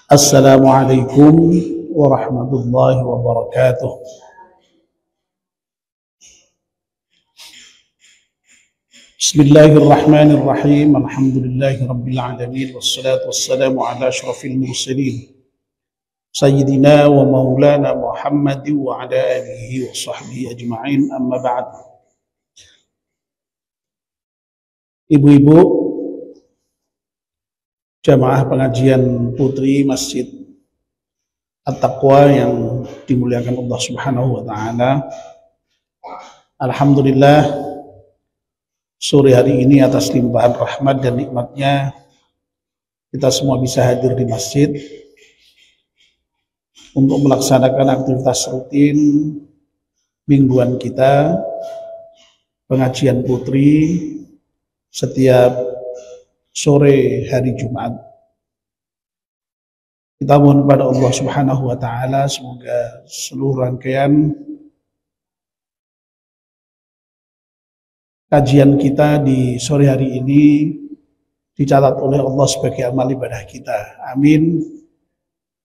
Assalamualaikum warahmatullahi wabarakatuh. Bismillahirrahmanirrahim. Alhamdulillahi rabbil alamin. Wassalatu wassalamu ala asyrafil mursalin Sayyidina wa maulana Muhammad wa ala alihi wa sahbihi ajma'in. Amma ba'd. Ibu-ibu jamaah pengajian putri Masjid At-Taqwa yang dimuliakan Allah Subhanahu wa taala. Alhamdulillah, sore hari ini atas limpahan rahmat dan nikmatnya kita semua bisa hadir di masjid untuk melaksanakan aktivitas rutin mingguan kita, pengajian putri setiap sore hari Jumat. Kita mohon kepada Allah Subhanahu wa taala semoga seluruh rangkaian kajian kita di sore hari ini dicatat oleh Allah sebagai amal ibadah kita. Amin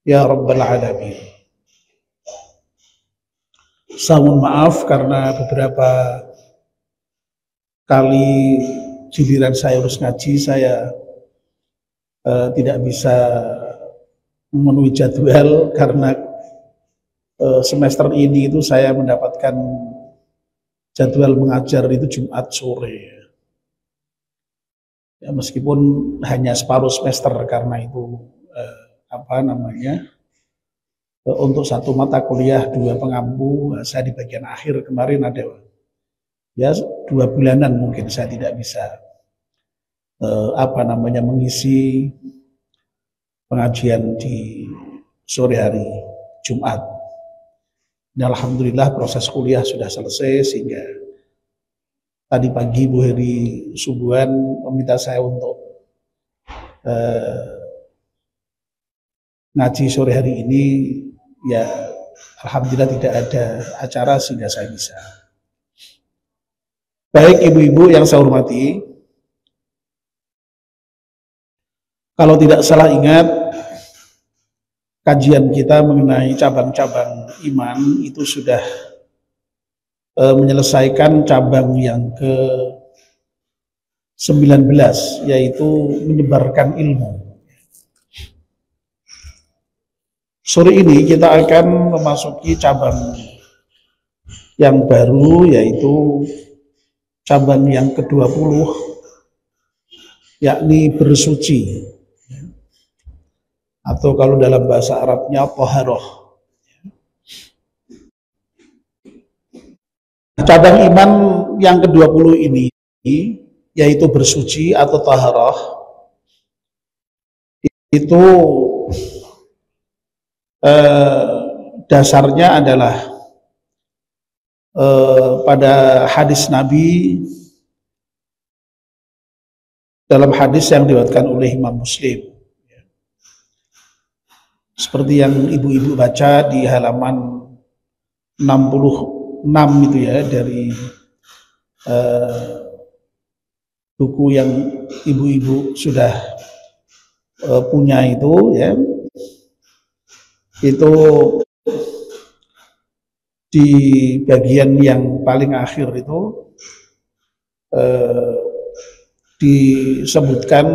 ya rabbal alamin. Saya mohon maaf karena beberapa kali giliran saya urus ngaji saya tidak bisa memenuhi jadwal karena semester ini itu saya mendapatkan jadwal mengajar itu Jumat sore. Ya, meskipun hanya separuh semester karena itu untuk satu mata kuliah 2 pengampu, saya di bagian akhir kemarin ada ya 2 bulanan mungkin saya tidak bisa mengisi pengajian di sore hari Jumat. Dan alhamdulillah proses kuliah sudah selesai sehingga tadi pagi Bu Heri Subuhan meminta saya untuk ngaji sore hari ini. Ya alhamdulillah tidak ada acara sehingga saya bisa. Baik ibu-ibu yang saya hormati, kalau tidak salah ingat, kajian kita mengenai cabang-cabang iman itu sudah menyelesaikan cabang yang ke-19, yaitu menyebarkan ilmu. Sore ini kita akan memasuki cabang yang baru, yaitu cabang yang ke-20, yakni bersuci. Atau kalau dalam bahasa Arabnya taharah. Cabang iman yang ke-20 ini yaitu bersuci atau taharah itu dasarnya adalah pada hadis Nabi, dalam hadis yang diriwayatkan oleh Imam Muslim. Seperti yang ibu-ibu baca di halaman 66 itu ya, dari buku yang ibu-ibu sudah punya itu ya. Itu di bagian yang paling akhir itu disebutkan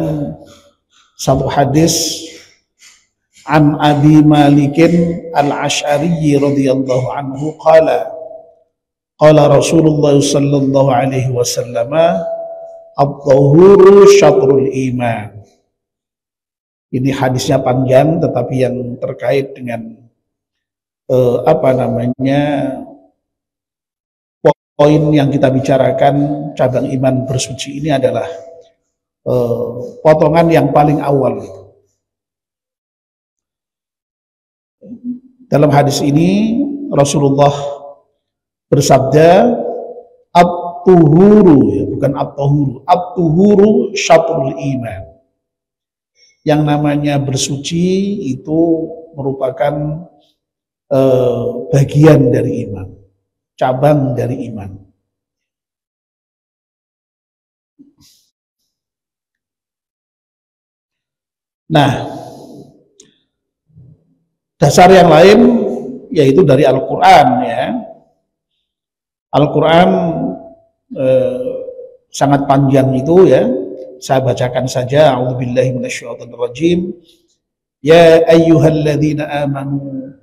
satu hadis an Abi Malikin al-Ash'ari radhiyallahu anhu qala Rasulullah sallallahu alaihi wasallam at-tahuru syatrul iman. Ini hadisnya panjang tetapi yang terkait dengan poin yang kita bicarakan cabang iman bersuci ini adalah potongan yang paling awal itu. Dalam hadis ini Rasulullah bersabda at-tuhuru, ya, bukan at-tahuru, at-tuhuru syatrul iman. Yang namanya bersuci itu merupakan bagian dari iman, cabang dari iman. Nah, Dasar yang lain yaitu dari Al-Quran ya. Al-Quran sangat panjang itu ya. Saya bacakan saja. A'udzubillahi minasyaitonirrajim. Ya ayyuhalladzina amanu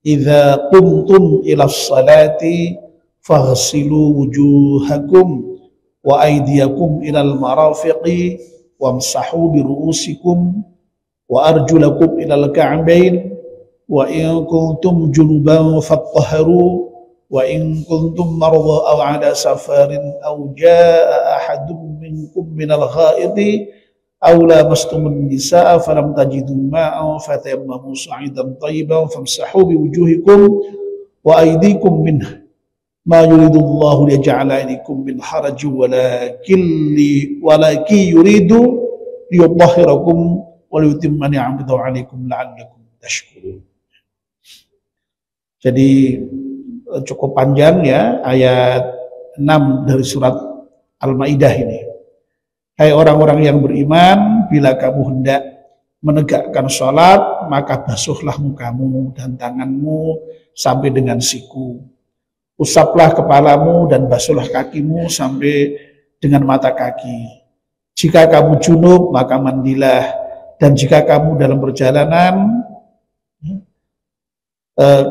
idza qumtum ilas salati faghsilu wujuhakum wa aydiyakum ilal marafiqi wamsahu bi ru'usikum wa arjulakum ilal ka'bain wa in kuntum junuban fattahharu wa in kuntum marḍā aw 'alā safarin aw jaa'a ahadun minkum minal ghā'iti aw lamastumun nisā'a falam tajidū mā'an fatayammamu sa'idan thayyiban famsahu bi wujuhikum wa aydikum minhu ma yuridullahu liyaj'ala 'alaikum min haraj walakin yuridu liyutahhirakum wa liyutimma ni'matahu 'alaikum la'allakum tashkurun. Jadi cukup panjang ya, ayat 6 dari surat Al-Maidah ini. Hai orang-orang yang beriman, bila kamu hendak menegakkan sholat, maka basuhlah mukamu dan tanganmu sampai dengan siku. Usaplah kepalamu dan basuhlah kakimu sampai dengan mata kaki. Jika kamu junub, maka mandilah. Dan jika kamu dalam perjalanan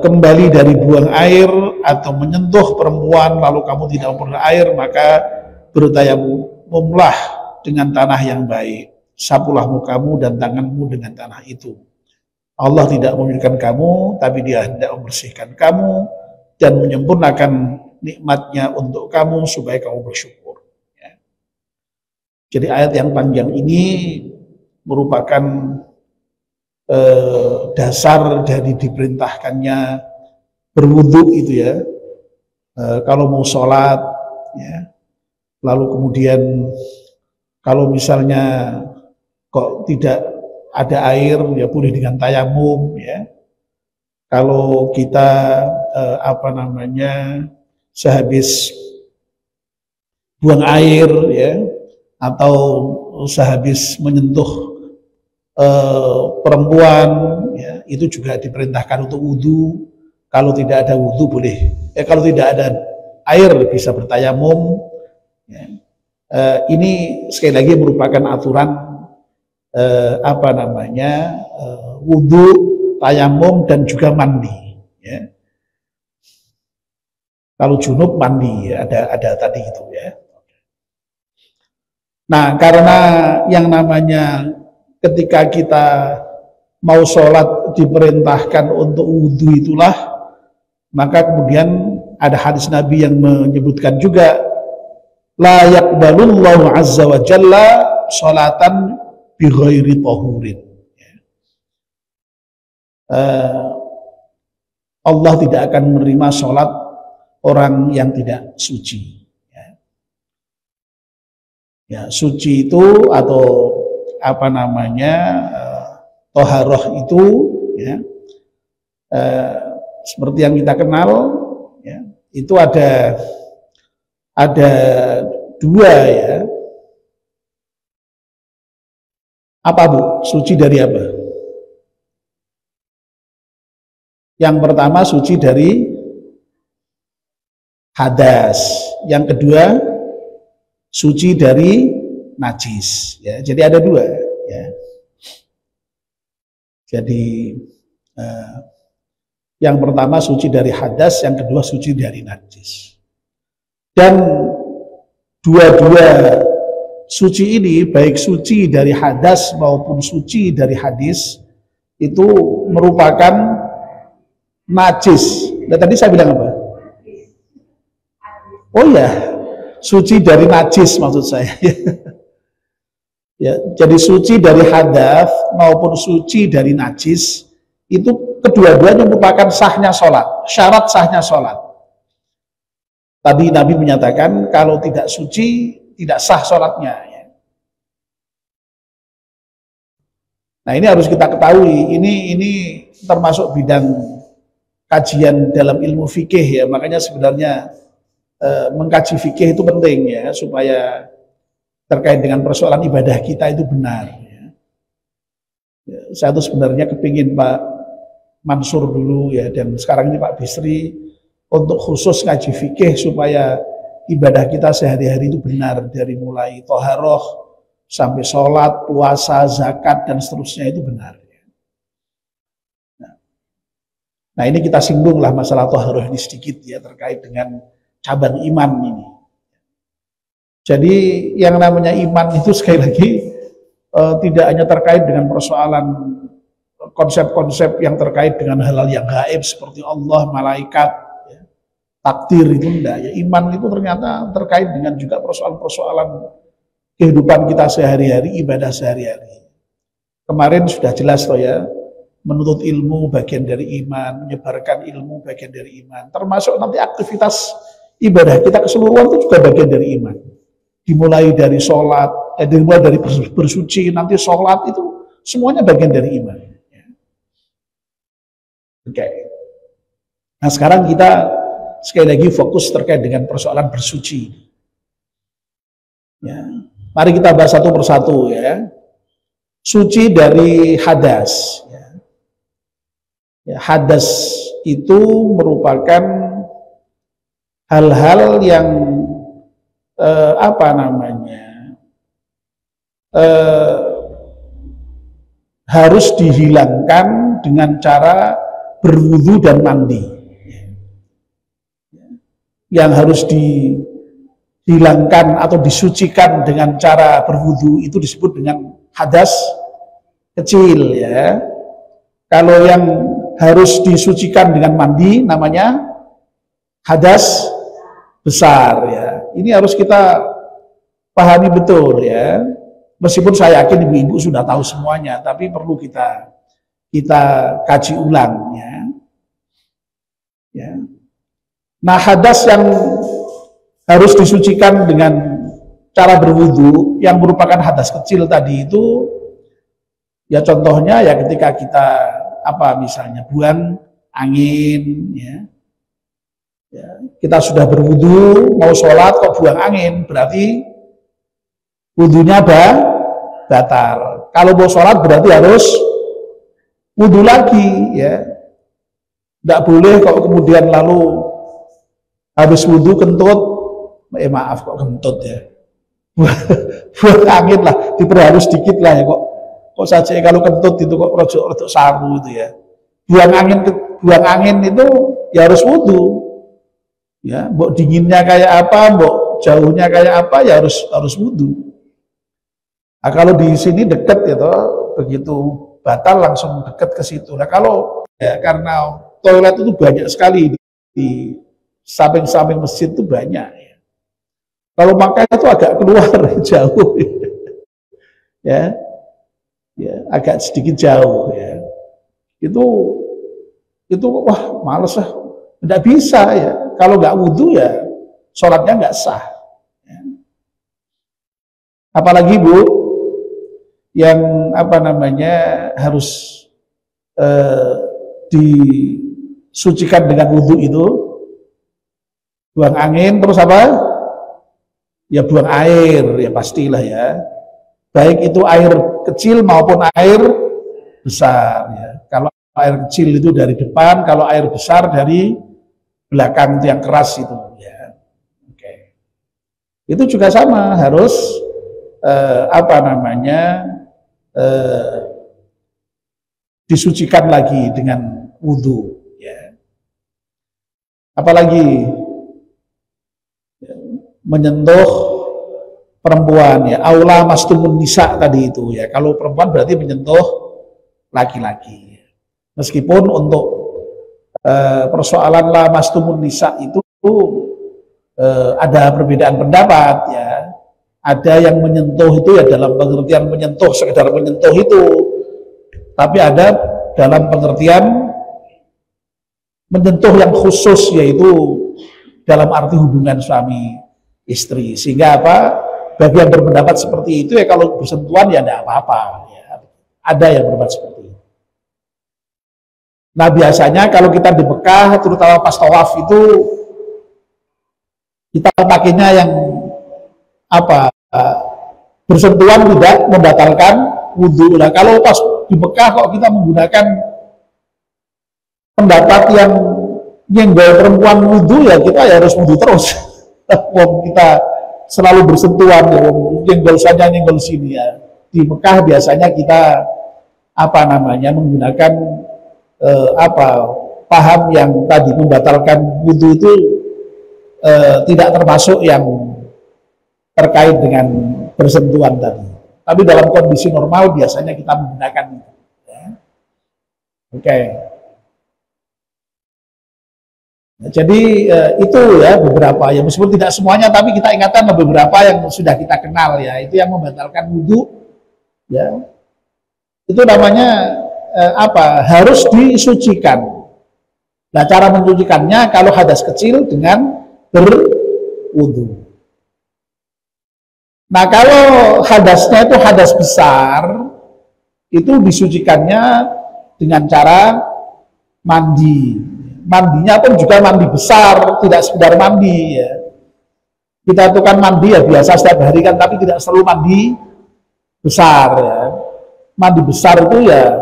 kembali dari buang air atau menyentuh perempuan lalu kamu tidak memperoleh air, maka bertayamumlah dengan tanah yang baik. Sapulah mukamu dan tanganmu dengan tanah itu. Allah tidak memilihkan kamu, tapi Dia hendak membersihkan kamu dan menyempurnakan nikmatnya untuk kamu supaya kamu bersyukur. Ya. Jadi ayat yang panjang ini merupakan dasar dari diperintahkannya berwudu itu ya. Kalau mau sholat ya, lalu kemudian kalau misalnya kok tidak ada air ya boleh dengan tayamum ya. Kalau kita sehabis buang air ya, atau sehabis menyentuh perempuan ya, itu juga diperintahkan untuk wudhu. Kalau tidak ada wudhu boleh, kalau tidak ada air bisa bertayamum ya. Ini sekali lagi merupakan aturan wudhu, tayamum dan juga mandi ya. Kalau junub mandi ya, ada tadi itu ya. Nah, karena yang namanya ketika kita mau sholat diperintahkan untuk wudhu itulah, maka kemudian ada hadis Nabi yang menyebutkan juga la yaqbalullahu azza wa jalla sholatan bi ghairi tahurin. Allah tidak akan menerima sholat orang yang tidak suci. Ya, suci itu atau toharoh itu ya, seperti yang kita kenal ya, itu ada dua ya. Apa Bu? Suci dari apa? Yang pertama suci dari hadas, yang kedua suci dari najis ya. Jadi ada dua ya. Jadi yang pertama suci dari hadas, yang kedua suci dari najis. Dan dua-dua suci ini, baik suci dari hadas maupun suci dari hadis, itu merupakan najis. Nah, tadi saya bilang apa? Oh ya, suci dari najis maksud saya. Ya, jadi suci dari hadas maupun suci dari najis itu kedua-duanya merupakan sahnya sholat, syarat sahnya sholat. Tadi Nabi menyatakan kalau tidak suci tidak sah sholatnya. Nah, ini harus kita ketahui. Ini termasuk bidang kajian dalam ilmu fikih ya. Makanya sebenarnya mengkaji fikih itu penting ya, supaya terkait dengan persoalan ibadah kita itu benar ya. Saya tuh sebenarnya kepingin Pak Mansur dulu ya, dan sekarang ini Pak Bisri untuk khusus ngaji fikih supaya ibadah kita sehari-hari itu benar, dari mulai toharoh sampai sholat, puasa, zakat dan seterusnya itu benar. Nah ini kita singgung lah masalah toharoh ini sedikit ya, terkait dengan cabang iman ini. Jadi yang namanya iman itu sekali lagi tidak hanya terkait dengan persoalan konsep-konsep yang terkait dengan hal-hal yang gaib seperti Allah, malaikat, ya, takdir, itu enggak. Ya, iman itu ternyata terkait dengan juga persoalan-persoalan kehidupan kita sehari-hari, ibadah sehari-hari. Kemarin sudah jelas loh ya, menuntut ilmu bagian dari iman, menyebarkan ilmu bagian dari iman, termasuk nanti aktivitas ibadah kita keseluruhan itu juga bagian dari iman. Dimulai dari sholat, dimulai dari bersuci, nanti sholat, itu semuanya bagian dari iman. Oke. Nah sekarang kita sekali lagi fokus terkait dengan persoalan bersuci. Ya. Mari kita bahas satu persatu ya. Suci dari hadas. Ya, hadas itu merupakan hal-hal yang harus dihilangkan dengan cara berwudu dan mandi. Yang harus dihilangkan atau disucikan dengan cara berwudu itu disebut dengan hadas kecil ya. Kalau yang harus disucikan dengan mandi namanya hadas besar ya. Ini harus kita pahami betul ya. Meskipun saya yakin ibu-ibu sudah tahu semuanya, tapi perlu kita kaji ulang ya. Ya. Nah, hadas yang harus disucikan dengan cara berwudu yang merupakan hadas kecil tadi itu ya, contohnya ya ketika kita misalnya buang angin ya. Ya, kita sudah berwudu mau sholat kok buang angin, berarti wudunya batal. Kalau mau sholat berarti harus wudu lagi ya. Tidak boleh kok kemudian lalu habis wudu kentut, maaf kok kentut ya. Buang angin lah, diperhalus dikit lah ya kok saja kalau kentut itu kok rodok saru itu ya. Buang angin itu ya harus wudu. Ya, mbok dinginnya kayak apa, mbok jauhnya kayak apa ya harus wudu. Nah, kalau di sini dekat ya toh, begitu batal langsung dekat ke situ. Nah, kalau ya karena toilet itu banyak sekali di samping-samping masjid itu banyak ya. Kalau makan itu agak keluar jauh. Ya. Ya, agak sedikit jauh ya. Itu wah males lah. Tidak bisa ya. Kalau nggak wudhu ya sholatnya nggak sah. Ya. Apalagi Bu, yang harus disucikan dengan wudhu itu, buang angin terus apa? Ya buang air ya pastilah ya. Baik itu air kecil maupun air besar ya. Kalau air kecil itu dari depan, kalau air besar dari belakang itu yang keras itu ya. Oke. Itu juga sama, harus disucikan lagi dengan wudu ya. Apalagi ya, menyentuh perempuan ya, aula mastumun nisa tadi itu ya. Kalau perempuan berarti menyentuh laki-laki. Meskipun untuk persoalan la mastumun nisa itu ada perbedaan pendapat ya. Ada yang menyentuh itu ya dalam pengertian menyentuh, sekedar menyentuh itu. Tapi ada dalam pengertian menyentuh yang khusus, yaitu dalam arti hubungan suami istri. Sehingga bagi yang berpendapat seperti itu ya, kalau bersentuhan ya tidak apa-apa ya. Ada yang berpendapat seperti itu. Nah biasanya kalau kita di Mekah, terutama pas tawaf itu kita pakainya yang bersentuhan tidak membatalkan wudhu. Nah kalau pas di Mekah kok kita menggunakan pendapat yang nyenggol perempuan wudhu, ya kita ya harus wudhu terus. Wong kita selalu bersentuhan, ya, nyenggol saja nyenggol sini ya. Di Mekah biasanya kita apa namanya menggunakan paham yang tadi membatalkan wudhu itu tidak termasuk yang terkait dengan bersentuhan tadi. Tapi dalam kondisi normal biasanya kita menggunakan itu. Ya. Oke. Nah, jadi itu ya beberapa ya, meskipun tidak semuanya, tapi kita ingatkan beberapa yang sudah kita kenal ya. Itu yang membatalkan wudhu, ya. Itu namanya harus disucikan. Nah, cara mensucikannya kalau hadas kecil dengan berwudhu. Nah, kalau hadasnya itu hadas besar, itu disucikannya dengan cara mandi. Mandinya pun juga mandi besar, tidak sekedar mandi ya. Kita itu kan mandi ya biasa setiap hari kan, tapi tidak selalu mandi besar ya. Mandi besar itu ya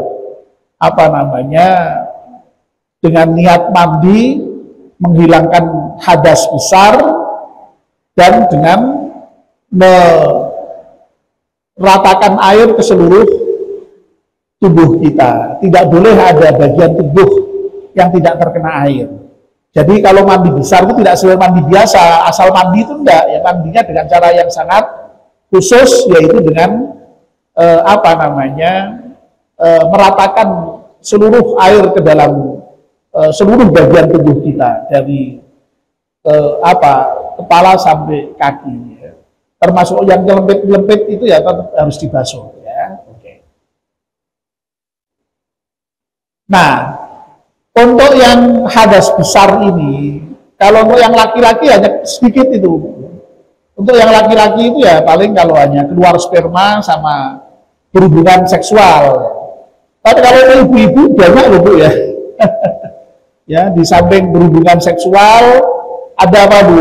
dengan niat mandi menghilangkan hadas besar dan dengan meratakan air ke seluruh tubuh kita. Tidak boleh ada bagian tubuh yang tidak terkena air. Jadi kalau mandi besar itu tidak seperti mandi biasa, asal mandi itu enggak, ya mandinya dengan cara yang sangat khusus, yaitu dengan meratakan seluruh air ke dalam seluruh bagian tubuh kita, dari kepala sampai kaki ya. Termasuk yang kelempit-kelempit itu ya tetap harus dibasuh ya. Oke. Nah, untuk yang hadas besar ini, kalau untuk yang laki-laki hanya sedikit itu. Untuk yang laki-laki itu ya paling kalau hanya keluar sperma sama berhubungan seksual. Tapi kalau ibu-ibu banyak loh Bu ya. Ya, di samping berhubungan seksual ada apa Bu?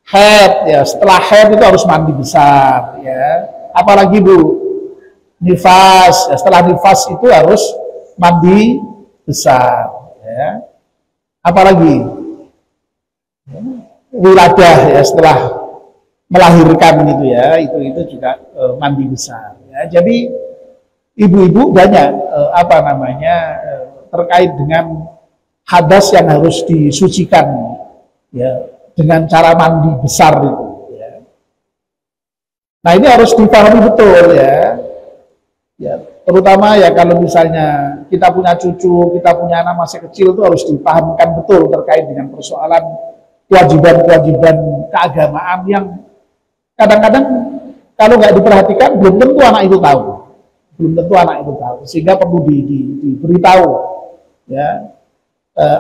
Haid ya. Setelah haid itu harus mandi besar ya. Apalagi Bu? Nifas. Ya, setelah nifas itu harus mandi besar ya. Apalagi wiladah ya, setelah melahirkan gitu ya, itu juga mandi besar ya. Jadi ibu-ibu banyak terkait dengan hadas yang harus disucikan ya dengan cara mandi besar itu ya. Nah, ini harus dipahami betul ya. Ya, terutama ya kalau misalnya kita punya cucu, kita punya anak masih kecil, itu harus dipahamkan betul terkait dengan persoalan kewajiban-kewajiban keagamaan yang kadang-kadang kalau nggak diperhatikan belum tentu anak itu tahu. Belum tentu anak itu tahu, sehingga perlu diberitahu ya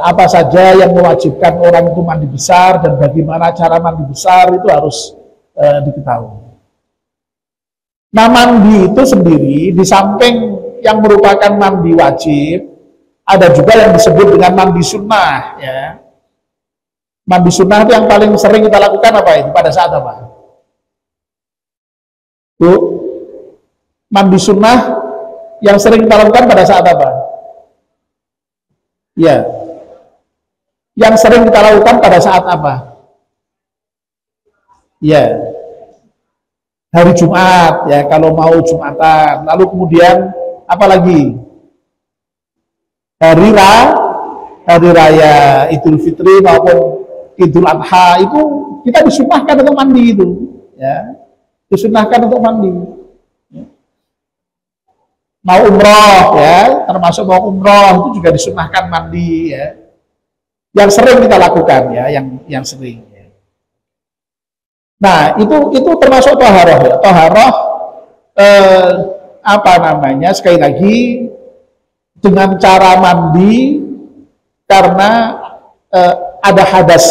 apa saja yang mewajibkan orang itu mandi besar dan bagaimana cara mandi besar itu harus diketahui. Nah, mandi itu sendiri di samping yang merupakan mandi wajib, ada juga yang disebut dengan mandi sunnah ya. Mandi sunnah itu yang paling sering kita lakukan apa itu? Pada saat apa? Bu, mandi sunnah yang sering kita lakukan pada saat apa? Ya, yang sering kita lakukan pada saat apa? Ya, hari Jumat ya, kalau mau Jumatan. Lalu kemudian apa lagi? Hari raya Idul Fitri maupun Idul Adha, itu kita disunahkan untuk mandi itu ya. Disunahkan untuk mandi ya. Mau umroh ya, termasuk mau umroh itu juga disunahkan mandi ya. Yang sering kita lakukan ya, yang sering ya. Nah, itu termasuk toharoh ya. Toharoh sekali lagi dengan cara mandi karena ada hadas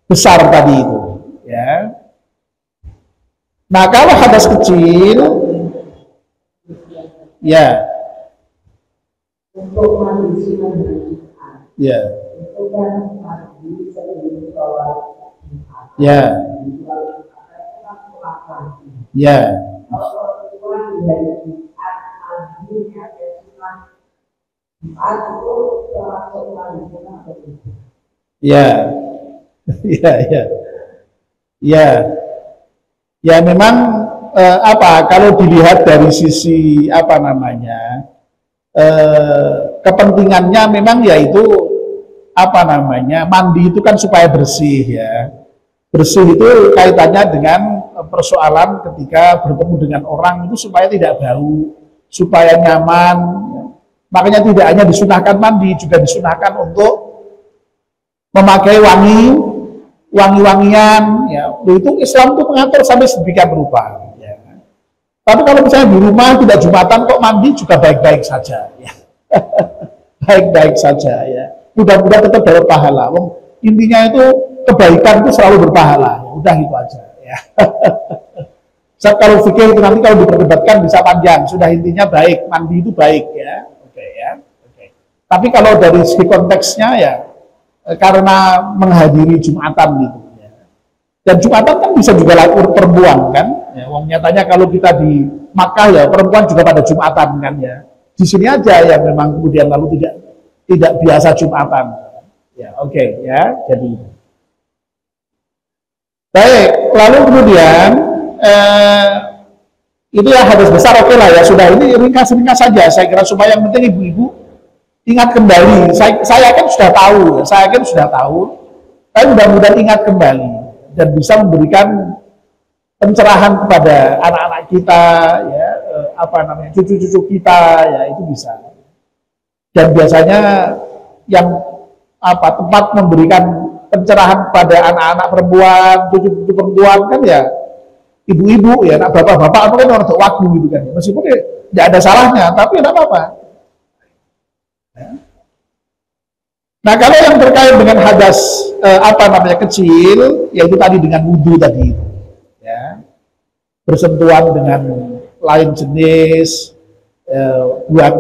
besar tadi itu ya. Nah, kalau hadas kecil ya untuk mandi ya ya ya Ya, ya, ya, ya, ya memang apa kalau dilihat dari sisi apa namanya kepentingannya memang yaitu apa namanya mandi itu kan supaya bersih ya. Bersih itu kaitannya dengan persoalan ketika bertemu dengan orang itu supaya tidak bau, supaya nyaman. Makanya tidak hanya disunahkan mandi, juga disunahkan untuk memakai wangi-wangian. Ya. Itu Islam itu mengatur sampai sedemikian rupa. Ya. Tapi kalau misalnya di rumah tidak Jumatan kok mandi juga baik-baik saja. Ya. Baik-baik saja. Ya. Mudah-mudahan tetap dapat pahala. Intinya itu kebaikan itu selalu berpahala. Ya, udah gitu aja ya. Kalau fikih itu nanti kalau diperdebatkan bisa panjang. Sudah intinya baik, mandi itu baik ya. Oke ya. Oke. Tapi kalau dari segi konteksnya ya karena menghadiri Jumatan gitu ya. Dan Jumatan kan bisa juga laku perempuan kan. Ya, nyatanya kalau kita di Makkah ya perempuan juga pada Jumatan kan ya. Di sini aja yang memang kemudian lalu tidak biasa Jumatan. Ya, oke ya. Jadi baik, lalu kemudian itu ya hadis besar oke lah ya sudah ini ringkas-ringkas saja saya kira supaya yang penting ibu-ibu ingat kembali. Saya kan sudah tahu, tapi mudah-mudahan ingat kembali dan bisa memberikan pencerahan kepada anak-anak kita ya apa namanya cucu-cucu kita ya itu bisa. Dan biasanya yang apa tempat memberikan pencerahan pada anak-anak perempuan, cucu-cucu perempuan kan ya ibu-ibu ya, anak bapak-bapak apa kan orang tua wagu gitu kan. Meskipun tidak ada salahnya, tapi tidak apa-apa. Ya. Nah kalau yang terkait dengan hadas apa namanya kecil, yaitu tadi dengan wudhu tadi, ya bersentuhan dengan lain jenis, buang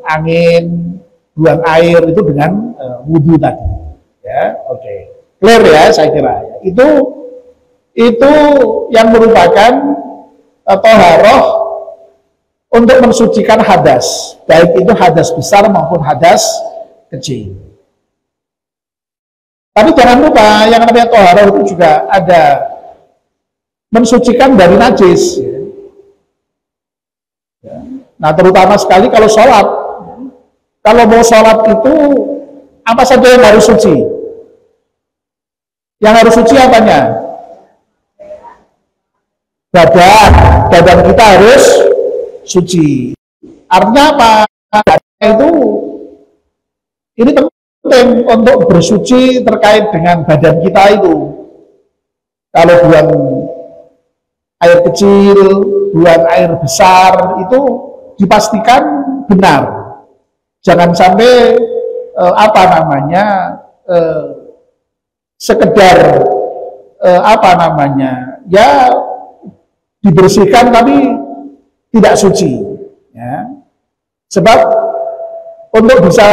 angin, buang air itu dengan wudhu tadi. Ya, oke. Clear ya saya kira. Itu yang merupakan toharoh untuk mensucikan hadas, baik itu hadas besar maupun hadas kecil. Tapi jangan lupa yang namanya toharoh itu juga ada mensucikan dari najis. Ya. Nah terutama sekali kalau sholat. Kalau mau sholat itu apa saja yang harus suci? Yang harus suci apanya? Badan kita harus suci. Artinya apa? Itu ini penting untuk bersuci terkait dengan badan kita itu. Kalau buang air kecil, buang air besar itu dipastikan benar. Jangan sampai apa namanya sekedar apa namanya ya dibersihkan tapi tidak suci ya. Sebab untuk bisa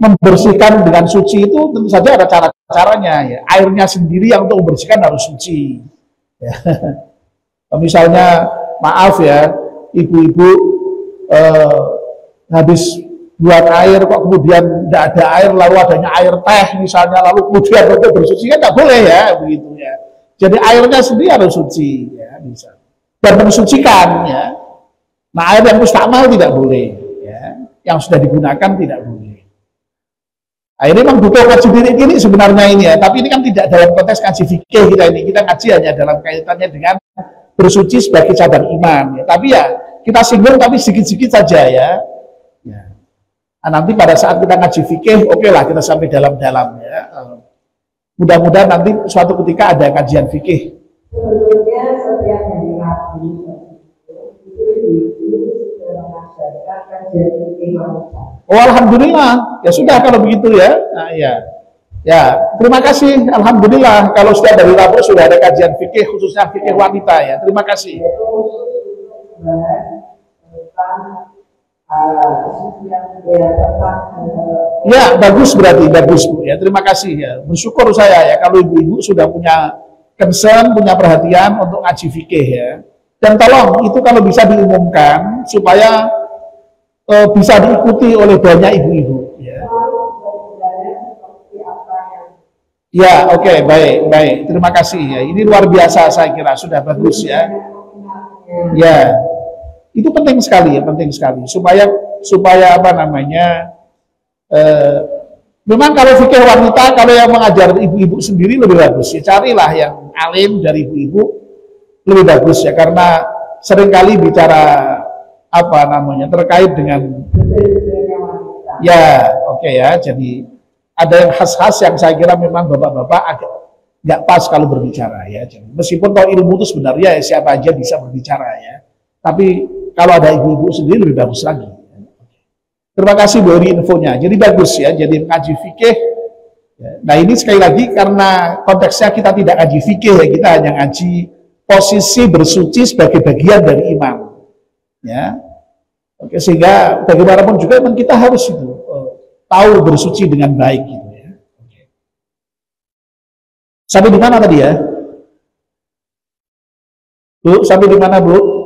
membersihkan dengan suci itu tentu saja ada cara-caranya ya. Airnya sendiri yang untuk membersihkan harus suci ya. Misalnya maaf ya ibu-ibu habis buat air kok kemudian tidak ada air lalu adanya air teh misalnya lalu kemudian untuk bersuci kan tidak boleh ya begitu ya. Jadi airnya sendiri harus suci ya bisa dan mensucikan ya. Nah air yang mustakmal tidak boleh ya, yang sudah digunakan tidak boleh. Nah, ini memang butuh kaji diri ini sebenarnya ini ya, tapi ini kan tidak dalam konteks kaji fikih kita ini, kita kaji hanya dalam kaitannya dengan bersuci sebagai cabang iman ya. Tapi ya kita singgung tapi sedikit-sedikit saja ya. Nah, nanti pada saat kita ngaji fikih, oke lah kita sampai dalam-dalam ya. Mudah-mudahan nanti suatu ketika ada kajian fikih. Sebetulnya setiap hari Rabu itu sudah mengajarkan kajian fikih wanita. Oh alhamdulillah, ya sudah kalau begitu ya. Nah, ya, terima kasih. Alhamdulillah kalau sudah dari Rabu sudah ada kajian fikih khususnya fikih wanita ya. Terima kasih. Ya bagus berarti bagus Bu ya terima kasih ya bersyukur saya ya kalau ibu-ibu sudah punya concern punya perhatian untuk ngaji fikih ya dan tolong itu kalau bisa diumumkan supaya bisa diikuti oleh banyak ibu-ibu. Ya, ya oke, baik, baik. Terima kasih ya. Ini luar biasa saya kira, sudah bagus ya. Ya, itu penting sekali ya, penting sekali. Supaya apa namanya? Memang kalau fikih wanita, kalau yang mengajar ibu-ibu sendiri lebih bagus ya. Carilah yang alim dari ibu-ibu lebih bagus ya, karena seringkali bicara apa namanya terkait dengan ya oke ya. Jadi ada yang khas-khas yang saya kira memang bapak-bapak agak nggak pas kalau berbicara ya. Jadi, meskipun kalau ilmu itu sebenarnya ya, siapa aja bisa berbicara ya. Tapi kalau ada ibu-ibu sendiri lebih bagus lagi. Terima kasih Bu Eri infonya. Jadi bagus ya, jadi mengaji fikih. Nah ini sekali lagi karena konteksnya kita tidak ngaji fikih ya, kita hanya ngaji posisi bersuci sebagai bagian dari iman. Ya, oke, sehingga bagaimanapun juga memang kita harus itu tahu bersuci dengan baik gitu ya. Oke. Sampai di mana tadi ya? Bu, sampai di mana Bu?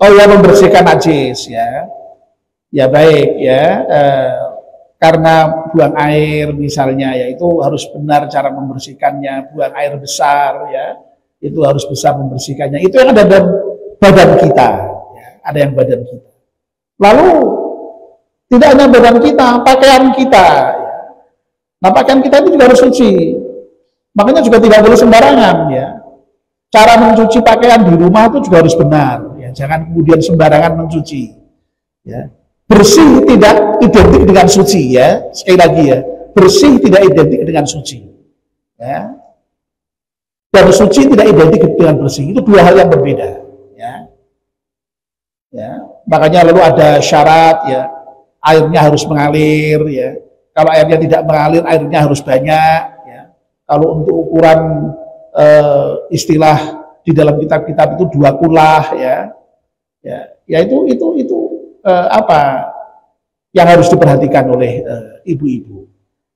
Oh ya, membersihkan najis ya. Ya baik ya. Karena buang air misalnya ya itu harus benar cara membersihkannya. Buang air besar ya itu harus besar membersihkannya. Itu yang ada dalam badan kita. Ya, ada yang badan kita. Lalu tidak hanya badan kita, pakaian kita. Ya. Nah pakaian kita itu juga harus suci. Makanya juga tidak boleh sembarangan ya. Cara mencuci pakaian di rumah itu juga harus benar. Jangan kemudian sembarangan mencuci. Ya. Bersih tidak identik dengan suci ya. Sekali lagi ya, bersih tidak identik dengan suci. Ya. Dan suci tidak identik dengan bersih. Itu dua hal yang berbeda. Ya. Ya. Makanya lalu ada syarat ya, airnya harus mengalir ya. Kalau airnya tidak mengalir, airnya harus banyak. Ya. Kalau untuk ukuran istilah di dalam kitab-kitab itu 2 kulah ya. Ya itu apa yang harus diperhatikan oleh ibu-ibu.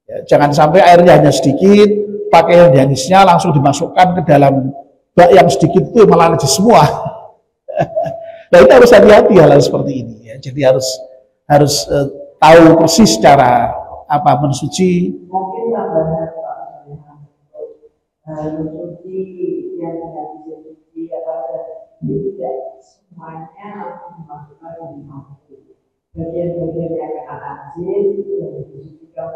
Ya, jangan sampai airnya hanya sedikit, pakaian jenisnya langsung dimasukkan ke dalam bak yang sedikit itu malah najis semua. Nah itu harus hati-hati hal seperti ini. Ya. Jadi harus tahu persis cara apa mensuci. Mungkin tambahan mensuci yang tidak bisa suci tidak semuanya harus dimasukkan di mampu. Bagian-bagian yang kena najis itu harus disucikan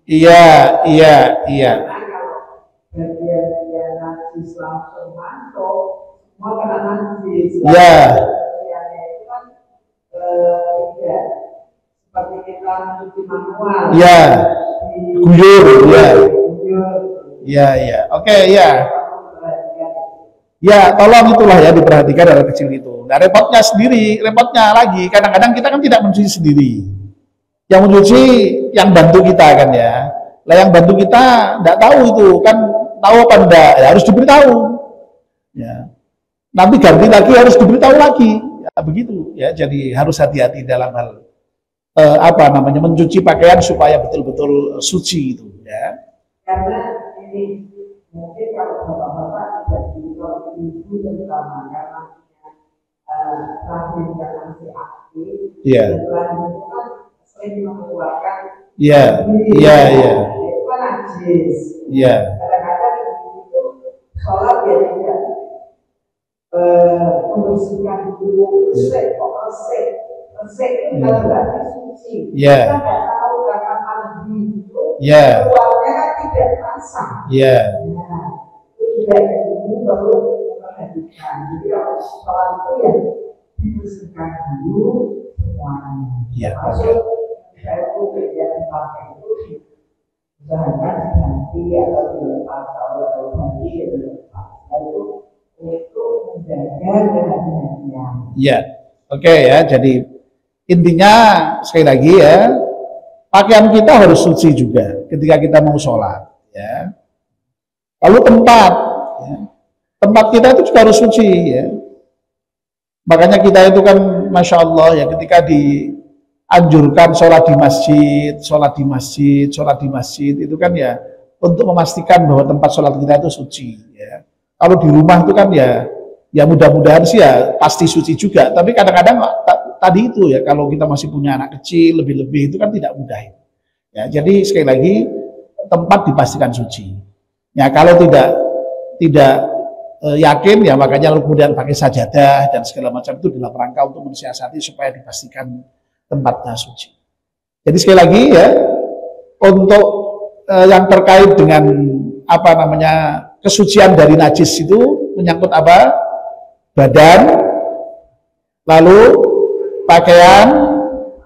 Iya. Karena kalau bagian yang najis langsung masuk, semua kena najis. Iya. Itu kan tidak seperti kita mencuci manual. Iya. Guyur, iya. Iya. Oke, ya. Ya, tolong itulah ya diperhatikan hal kecil itu. Nah, repotnya lagi, kadang-kadang kita kan tidak mencuci sendiri. Yang mencuci yang bantu kita kan ya. Lah yang bantu kita enggak tahu itu kan, tahu apa enggak, ya harus diberitahu. Ya. Nanti ganti lagi harus diberitahu lagi. Ya, begitu ya. Jadi harus hati-hati dalam hal mencuci pakaian supaya betul-betul suci itu ya. Karena ini mungkin kalau bapak-bapak tidak kalau ibu terutama karena rahim yang masih aktif, rahim itu kan sering mengeluarkan itu kan najis. Kadang-kadang itu sholat ya tidak membersihkan dulu resik itu kan berarti suci. Kita nggak tahu karena mandi itu keluarnya kan tidak terasa. Nah, itu juga ini perlu memperhatikan. Jadi kalau sholat itu ya dibersihkan dulu semuanya. Termasuk saya itu yang dipakai itu usahakan diganti atau dilepas atau ganti dilepas. Itu menjaga kehati-hatian. Iya, oke ya. Jadi intinya sekali lagi ya, pakaian kita harus suci juga ketika kita mau sholat. Ya. Lalu tempat kita itu juga harus suci. Ya. Makanya kita itu kan, masya Allah ya, ketika dianjurkan sholat di masjid itu kan ya untuk memastikan bahwa tempat sholat kita itu suci. Ya. Kalau di rumah itu kan ya Ya mudah-mudahan sih ya pasti suci juga. Tapi kadang-kadang tadi itu ya, kalau kita masih punya anak kecil lebih-lebih itu kan tidak mudah. Ya, jadi sekali lagi tempat dipastikan suci. Ya kalau tidak yakin ya makanya kemudian pakai sajadah dan segala macam itu dalam rangka untuk mensiasati supaya dipastikan tempatnya suci. Jadi sekali lagi ya untuk yang terkait dengan apa namanya kesucian dari najis itu menyangkut apa? Badan, lalu pakaian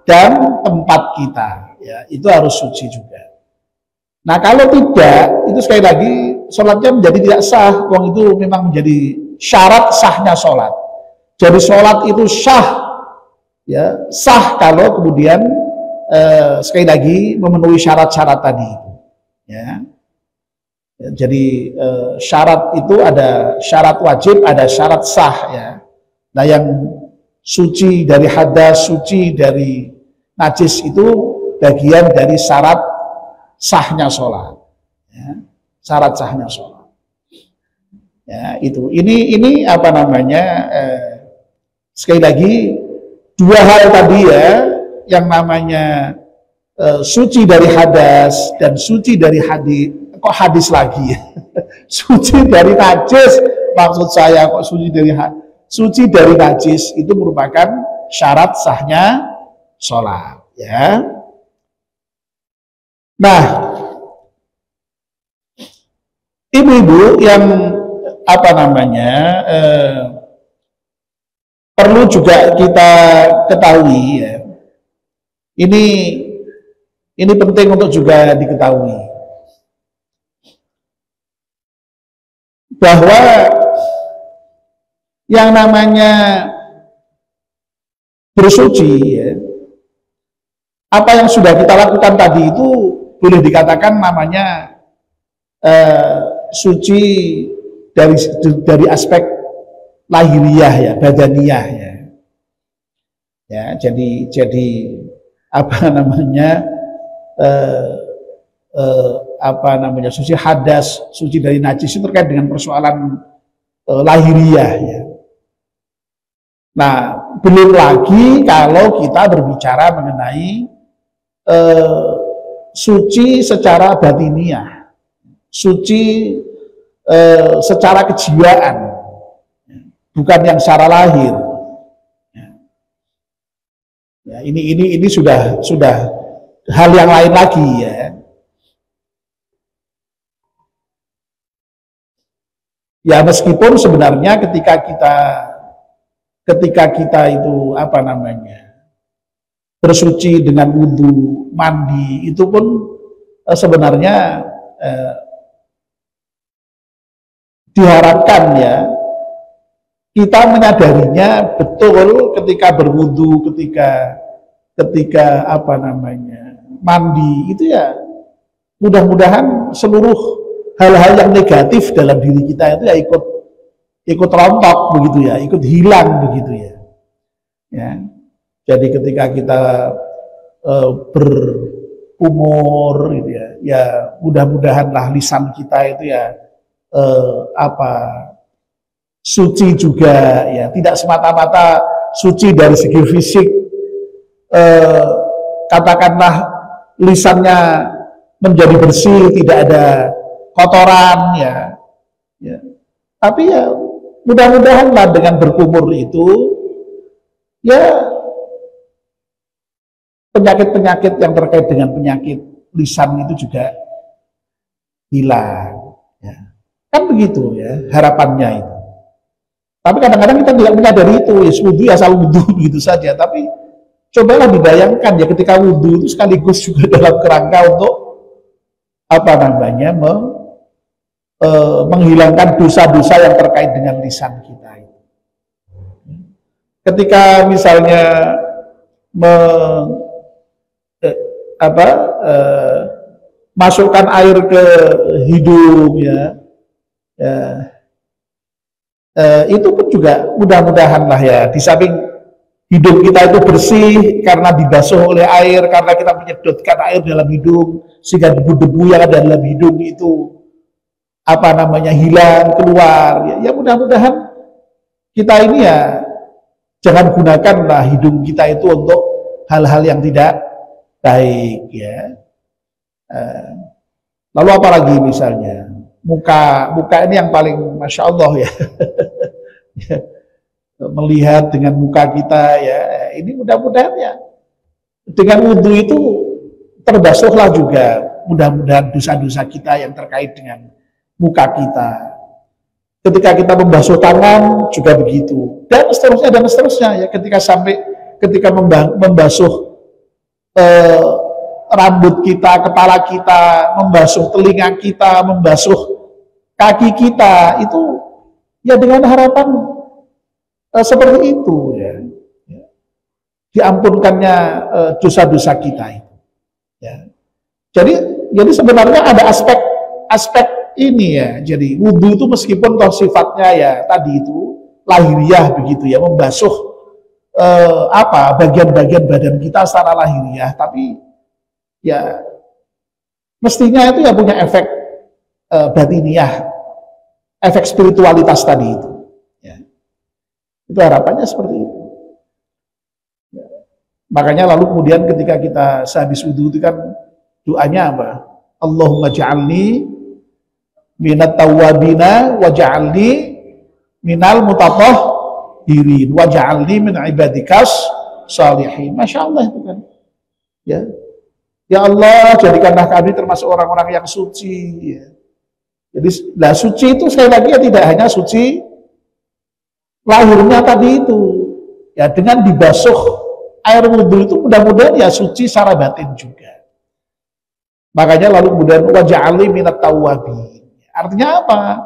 dan tempat kita, ya itu harus suci juga. Nah kalau tidak, itu sekali lagi sholatnya menjadi tidak sah. Wong itu memang menjadi syarat sahnya sholat. Jadi sholat itu sah, ya sah kalau kemudian sekali lagi memenuhi syarat-syarat tadi, ya. Jadi syarat itu ada syarat wajib, ada syarat sah ya. Nah yang suci dari hadas, suci dari najis itu bagian dari syarat sahnya sholat. Ya. Syarat sahnya sholat. Ya itu. Ini apa namanya? Sekali lagi dua hal tadi ya, yang namanya suci dari hadas dan suci dari hadis. Kok hadis lagi ya? Suci dari najis, maksud saya kok suci dari najis itu merupakan syarat sahnya sholat ya. Nah ibu-ibu yang apa namanya perlu juga kita ketahui ya, ini penting untuk juga diketahui bahwa yang namanya bersuci ya, apa yang sudah kita lakukan tadi itu boleh dikatakan namanya suci dari aspek lahiriah ya, badaniah ya. Ya, jadi apa namanya suci hadas, suci dari najis itu terkait dengan persoalan lahiriah ya. Nah, belum lagi kalau kita berbicara mengenai suci secara batiniah, suci secara kejiwaan, bukan yang secara lahir. Ya, ini sudah hal yang lain lagi ya. Ya meskipun sebenarnya ketika kita itu apa namanya bersuci dengan wudhu, mandi itu pun sebenarnya diharapkan ya kita menyadarinya betul ketika berwudhu, ketika apa namanya mandi itu ya mudah-mudahan seluruh hal-hal yang negatif dalam diri kita itu ya ikut rontok begitu ya, ikut hilang begitu ya. Ya. Jadi ketika kita berumur gitu ya mudah-mudahanlah lisan kita itu ya suci juga ya, tidak semata-mata suci dari segi fisik, katakanlah lisannya menjadi bersih, tidak ada kotoran ya, tapi ya mudah-mudahanlah dengan berkumur itu ya penyakit-penyakit yang terkait dengan penyakit lisan itu juga hilang ya. Kan begitu ya harapannya itu. Tapi kadang-kadang kita tidak menyadari itu, ya wudhu asal wudhu begitu saja. Tapi cobalah dibayangkan ya ketika wudhu itu sekaligus juga dalam kerangka untuk apa namanya menghilangkan dosa-dosa yang terkait dengan lisan kita. Ketika misalnya masukkan air ke hidung ya, itu pun juga mudah-mudahanlah ya di samping hidung kita itu bersih karena dibasuh oleh air, karena kita menyedotkan air dalam hidung sehingga debu-debu yang ada dalam hidung itu apa namanya hilang keluar ya, mudah-mudahan kita ini ya jangan gunakanlah hidung kita itu untuk hal-hal yang tidak baik ya. Lalu apalagi misalnya muka ini yang paling masya Allah ya. Melihat dengan muka kita ya, ini mudah-mudahan ya dengan wudhu itu terbasuhlah juga mudah-mudahan dosa-dosa kita yang terkait dengan muka kita. Ketika kita membasuh tangan juga begitu, dan seterusnya ya, ketika membasuh rambut kita, kepala kita, membasuh telinga kita, membasuh kaki kita, itu ya dengan harapan seperti itu ya, diampunkannya dosa-dosa kita itu ya. Jadi sebenarnya ada aspek ini ya, jadi wudhu itu meskipun toh sifatnya ya tadi itu lahiriah begitu ya, membasuh bagian-bagian badan kita secara lahiriah, tapi ya mestinya itu ya punya efek batiniah, efek spiritualitas tadi itu ya. Itu harapannya seperti itu ya. Makanya lalu kemudian ketika kita sehabis wudhu itu kan doanya apa? Allahumma ja'alni minat tawwabina waj'alni minal mutatahhirin waj'alni min ibadikas salihin. Masya Allah itu kan ya. Ya Allah, jadikanlah kami termasuk orang-orang yang suci ya. Jadi suci itu sekali lagi ya tidak hanya suci lahirnya tadi itu ya, dengan dibasuh air wudhu itu mudah-mudahan ya suci secara batin juga. Makanya lalu kemudian waj'alni minat tawwabin. Artinya apa?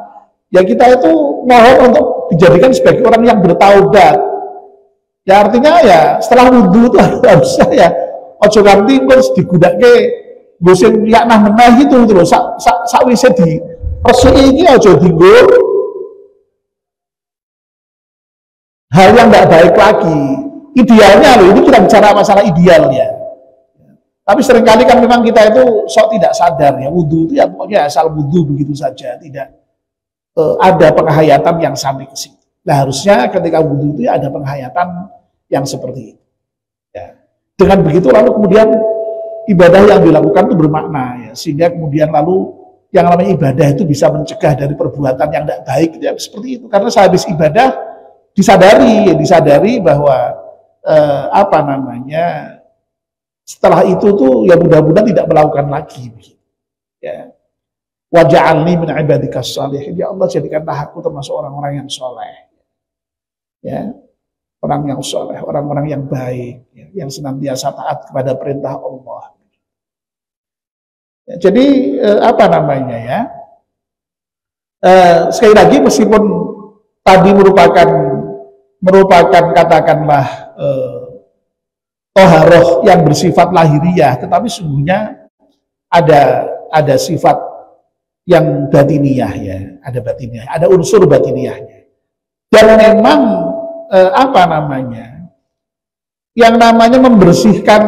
Ya kita itu mohon untuk dijadikan sebagai orang yang bertaubat. Ya artinya ya setelah wudhu itu harusnya ya ojo ganti terus digudake bosen ya nah menah gitu terus sakwise di resiki iki ojo dienggo hal yang tidak baik lagi. Idealnya loh, ini kita bicara masalah ideal ya. Tapi seringkali kan memang kita itu sok tidak sadar ya, wudhu itu ya pokoknya asal wudhu begitu saja, tidak ada penghayatan yang sampai ke situ. Nah harusnya ketika wudhu itu ya ada penghayatan yang seperti itu. Ya. Dengan begitu lalu kemudian ibadah yang dilakukan itu bermakna ya, sehingga kemudian lalu yang namanya ibadah itu bisa mencegah dari perbuatan yang tidak baik ya, seperti itu. Karena sehabis ibadah disadari bahwa setelah itu tuh ya mudah-mudahan tidak melakukan lagi ya. Waj'alni min ibadikas shalihin, ya Allah jadikanlah aku termasuk orang-orang yang soleh ya, orang yang soleh, orang-orang yang baik ya, yang senantiasa taat kepada perintah Allah ya. Jadi sekali lagi meskipun tadi merupakan katakanlah toharoh yang bersifat lahiriah, tetapi sungguhnya ada sifat yang batiniah ya, ada unsur batiniahnya. Dan memang yang namanya membersihkan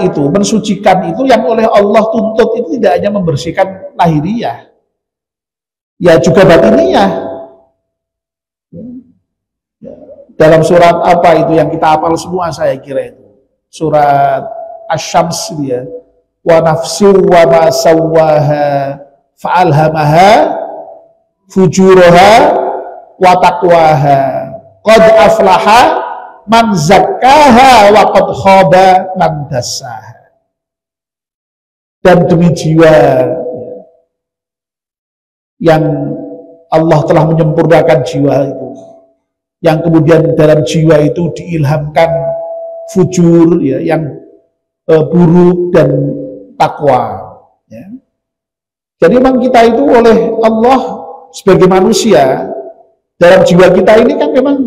itu, mensucikan itu yang oleh Allah tuntut itu tidak hanya membersihkan lahiriah, ya juga batiniah. Dalam surat apa itu yang kita hafal semua saya kira itu surat Asy-Syams dia, wa nafsin wa ma sawwaha fa'alhamaha fujuraha wa taqwaha qad aflaha man zakkaha wa qad khaba man dassaha. Dan demi jiwa yang Allah telah menyempurnakan jiwa itu, yang kemudian dalam jiwa itu diilhamkan fujur ya, yang buruk dan takwa ya. Jadi memang kita itu oleh Allah sebagai manusia, dalam jiwa kita ini kan memang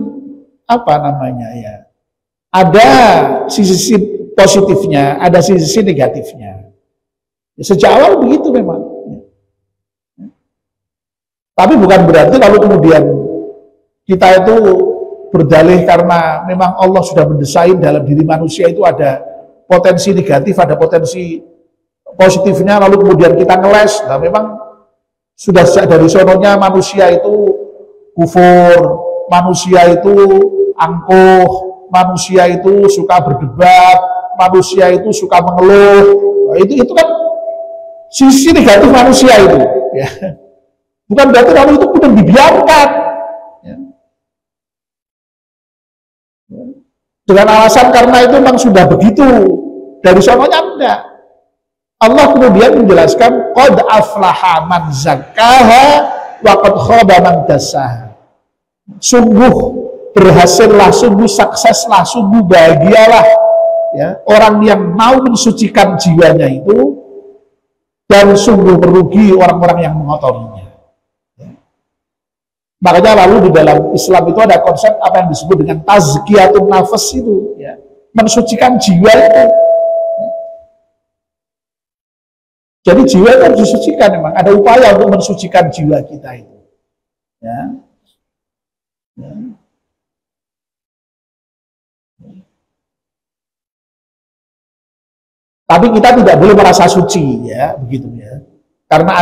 ada sisi positifnya, ada sisi negatifnya ya, sejak awal begitu memang ya. Tapi bukan berarti lalu kemudian kita itu berdalih karena memang Allah sudah mendesain dalam diri manusia itu ada potensi negatif, ada potensi positifnya, lalu kemudian kita ngeles. Nah memang sudah sejak dari sononya manusia itu kufur, manusia itu angkuh, manusia itu suka berdebat, manusia itu suka mengeluh. Nah, itu kan sisi negatif manusia itu, ya. Bukan berarti kamu itu kemudian dibiarkan, ya. Dengan alasan karena itu memang sudah begitu dari sononya, enggak. Allah kemudian menjelaskan qad aflaha man zakkaha wa qad khaba man dassaha. Sungguh berhasillah, sungguh sukseslah, sungguh bahagialah, ya, orang yang mau mensucikan jiwanya itu, dan sungguh merugi orang-orang yang mengotorinya. Ya. Makanya lalu di dalam Islam itu ada konsep apa yang disebut dengan tazkiyatun nafas itu, ya, mensucikan jiwa itu. Jadi jiwa itu harus disucikan, memang ada upaya untuk mensucikan jiwa kita itu. Ya. Ya. Tapi kita tidak boleh merasa suci, ya, begitu ya. Karena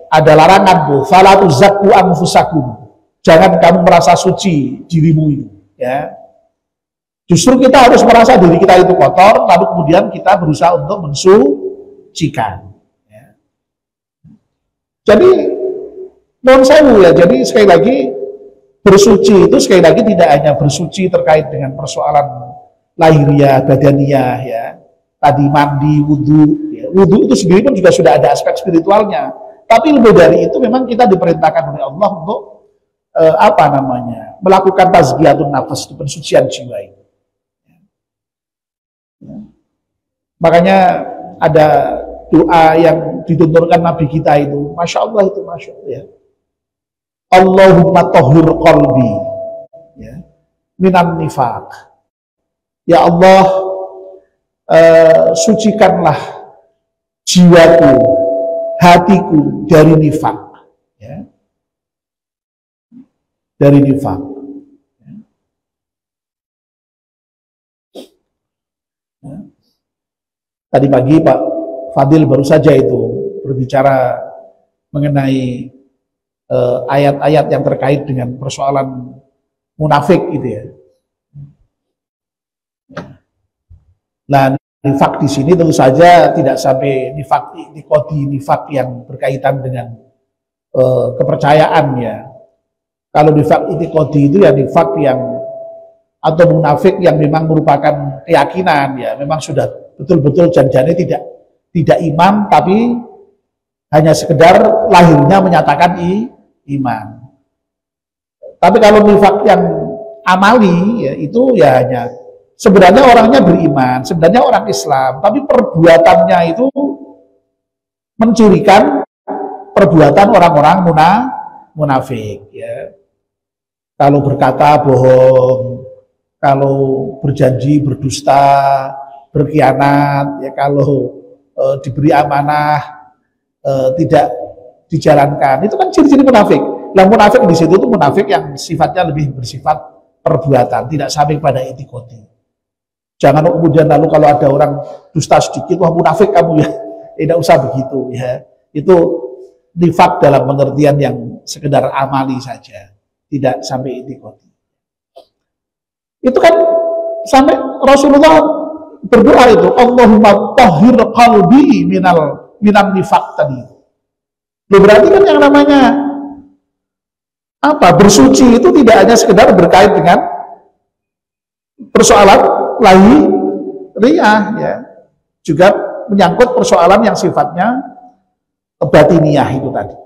ada larangan tuh, fala tuzakku anfusakum. Jangan kamu merasa suci dirimu itu, ya. Justru kita harus merasa diri kita itu kotor, lalu kemudian kita berusaha untuk mensucikan. Ya. Jadi non sewu, ya. Jadi sekali lagi bersuci itu sekali lagi tidak hanya bersuci terkait dengan persoalan lahiriah, badaniah, ya. Tadi mandi, wudhu, ya. Wudhu itu sendiri pun juga sudah ada aspek spiritualnya. Tapi lebih dari itu memang kita diperintahkan oleh Allah untuk melakukan tazkiyatun nafas, itu pensucian jiwa itu. Ya. Makanya ada doa yang ditunturkan Nabi kita itu, masya Allah itu, masya Allah, ya. Allahumma tahhir qalbi, ya, minan nifaq. Ya Allah, sucikanlah jiwaku, hatiku dari nifaq, ya. Dari nifaq. Ya. Ya. Tadi pagi Pak Fadil baru saja itu berbicara mengenai ayat-ayat yang terkait dengan persoalan munafik gitu, ya. Nah, nifak di sini tentu saja tidak sampai nifak yang berkaitan dengan kepercayaan, ya. Kalau nifak itikodi itu ya nifak yang atau munafik yang memang merupakan keyakinan, ya, memang sudah betul-betul janjinya tidak iman, tapi hanya sekedar lahirnya menyatakan iman. Tapi kalau nifak yang amali, ya, itu ya hanya sebenarnya orangnya beriman, sebenarnya orang Islam, tapi perbuatannya itu mencirikan perbuatan orang-orang munafik, ya. Kalau berkata bohong, kalau berjanji berdusta, berkhianat, ya, kalau diberi amanah tidak dijalankan, itu kan ciri-ciri munafik. Nah, munafik di situ itu munafik yang sifatnya lebih bersifat perbuatan, tidak sampai pada itikodi. Jangan kemudian lalu kalau ada orang dusta sedikit, wah munafik kamu, ya. Tidak usah begitu, ya. Itu nifak dalam pengertian yang sekedar amali saja, tidak sampai itikodi. Itu kan sampai Rasulullah berdoa itu, Allahumma tahhir qalbi minan nifak tadi. Berarti kan yang namanya bersuci itu tidak hanya sekedar berkait dengan persoalan lahiriah, ya, juga menyangkut persoalan yang sifatnya batiniah itu tadi,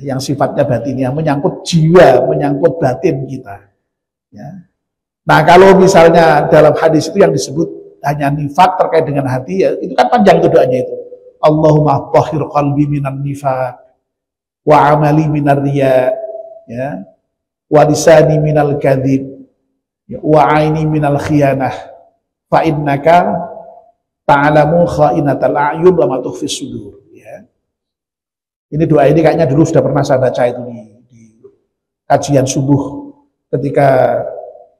yang sifatnya batiniah, menyangkut jiwa, menyangkut batin kita, ya. Nah, kalau misalnya dalam hadis itu yang disebut hanya nifak terkait dengan hati, ya, itu kan panjang itu doanya itu. Allahumma tahhir qalbi minan nifaq wa amali minar riya, ya, wa lisani minal kadzib, ya, wa aini minal khiyanah, fa innaka ta'lamu kha'inatal a'yun wa ma tukhfis sudur, ya. Ini doa ini kayaknya dulu sudah pernah saya baca itu di kajian subuh ketika